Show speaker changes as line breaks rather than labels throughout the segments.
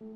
Would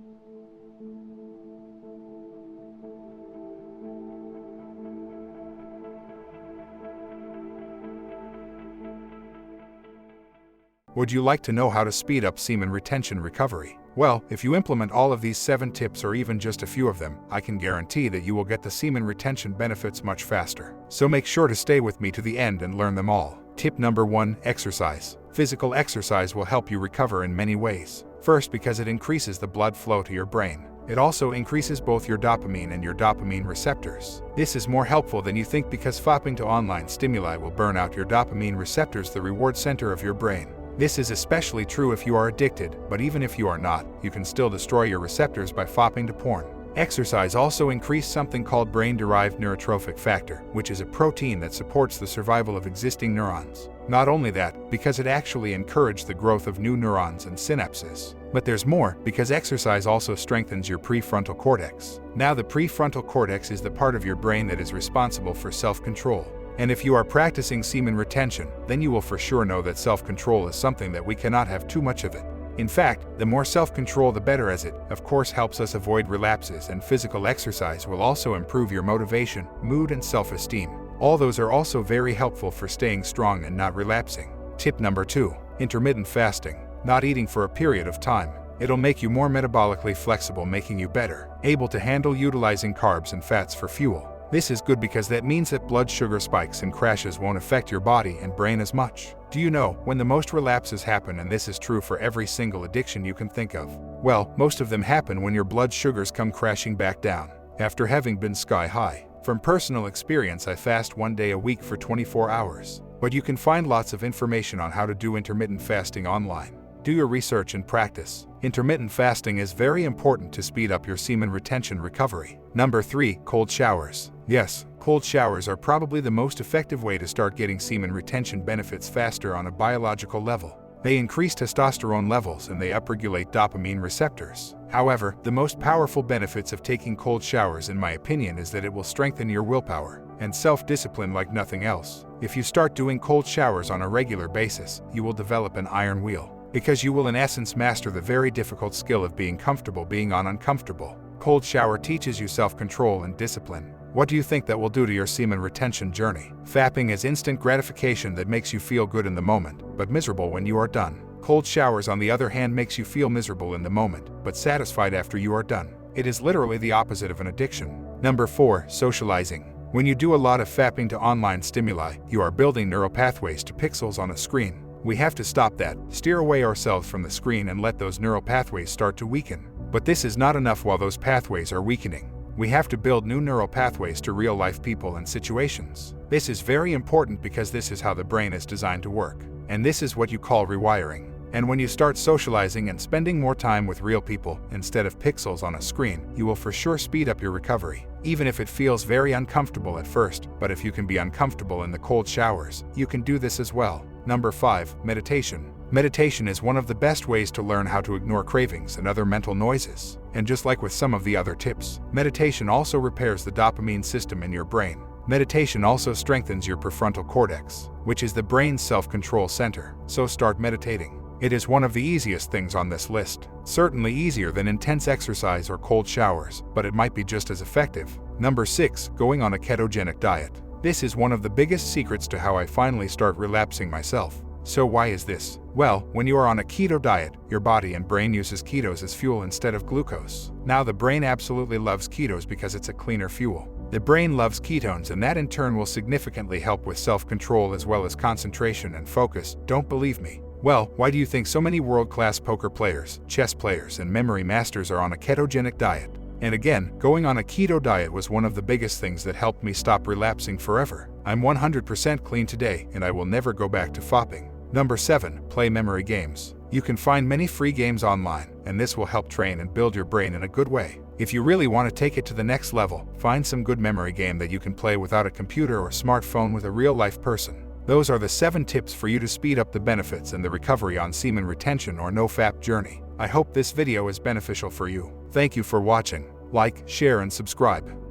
you like to know how to speed up semen retention recovery? Well, if you implement all of these 7 tips or even just a few of them, I can guarantee that you will get the semen retention benefits much faster. So make sure to stay with me to the end and learn them all. Tip number 1, exercise. Physical exercise will help you recover in many ways. First, because it increases the blood flow to your brain. It also increases both your dopamine and your dopamine receptors. This is more helpful than you think because fapping to online stimuli will burn out your dopamine receptors, the reward center of your brain. This is especially true if you are addicted, but even if you are not, you can still destroy your receptors by fapping to porn. Exercise also increases something called brain-derived neurotrophic factor, which is a protein that supports the survival of existing neurons. Not only that, because it actually encourages the growth of new neurons and synapses. But there's more, because exercise also strengthens your prefrontal cortex. Now, the prefrontal cortex is the part of your brain that is responsible for self-control. And if you are practicing semen retention, then you will for sure know that self-control is something that we cannot have too much of it. In fact, the more self-control the better, as it, of course, helps us avoid relapses, and physical exercise will also improve your motivation, mood, and self-esteem. All those are also very helpful for staying strong and not relapsing. Tip number 2, intermittent fasting. Not eating for a period of time. It'll make you more metabolically flexible, making you better able to handle utilizing carbs and fats for fuel. This is good because that means that blood sugar spikes and crashes won't affect your body and brain as much. Do you know when the most relapses happen? And this is true for every single addiction you can think of. Well, most of them happen when your blood sugars come crashing back down after having been sky high. From personal experience, I fast 1 day a week for 24 hours. But you can find lots of information on how to do intermittent fasting online. Do your research and practice. Intermittent fasting is very important to speed up your semen retention recovery. Number 3, cold showers. Yes, cold showers are probably the most effective way to start getting semen retention benefits faster on a biological level. They increase testosterone levels and they upregulate dopamine receptors. However, the most powerful benefits of taking cold showers, in my opinion, is that it will strengthen your willpower and self-discipline like nothing else. If you start doing cold showers on a regular basis, you will develop an iron will, because you will in essence master the very difficult skill of being comfortable being uncomfortable. Cold shower teaches you self-control and discipline. What do you think that will do to your semen retention journey? Fapping is instant gratification that makes you feel good in the moment, but miserable when you are done. Cold showers, on the other hand, makes you feel miserable in the moment, but satisfied after you are done. It is literally the opposite of an addiction. Number 4, socializing. When you do a lot of fapping to online stimuli, you are building neural pathways to pixels on a screen. We have to stop that, steer away ourselves from the screen and let those neural pathways start to weaken. But this is not enough while those pathways are weakening. We have to build new neural pathways to real-life people and situations. This is very important because this is how the brain is designed to work. And this is what you call rewiring. And when you start socializing and spending more time with real people instead of pixels on a screen, you will for sure speed up your recovery. Even if it feels very uncomfortable at first, but if you can be uncomfortable in the cold showers, you can do this as well. Number 5, meditation. Meditation is one of the best ways to learn how to ignore cravings and other mental noises. And just like with some of the other tips, meditation also repairs the dopamine system in your brain. Meditation also strengthens your prefrontal cortex, which is the brain's self-control center. So start meditating. It is one of the easiest things on this list. Certainly easier than intense exercise or cold showers, but it might be just as effective. Number 6, going on a ketogenic diet. This is one of the biggest secrets to how I finally start relapsing myself. So why is this? Well, when you are on a keto diet, your body and brain uses ketos as fuel instead of glucose. Now, the brain absolutely loves ketos because it's a cleaner fuel. The brain loves ketones, and that in turn will significantly help with self-control as well as concentration and focus. Don't believe me? Well, why do you think so many world-class poker players, chess players, and memory masters are on a ketogenic diet? And again, going on a keto diet was one of the biggest things that helped me stop relapsing forever. I'm 100% clean today, and I will never go back to fapping. Number 7, play memory games. You can find many free games online, and this will help train and build your brain in a good way. If you really want to take it to the next level, find some good memory game that you can play without a computer or smartphone with a real-life person. Those are the 7 tips for you to speed up the benefits and the recovery on semen retention or nofap journey. I hope this video is beneficial for you. Thank you for watching. Like, share, and subscribe.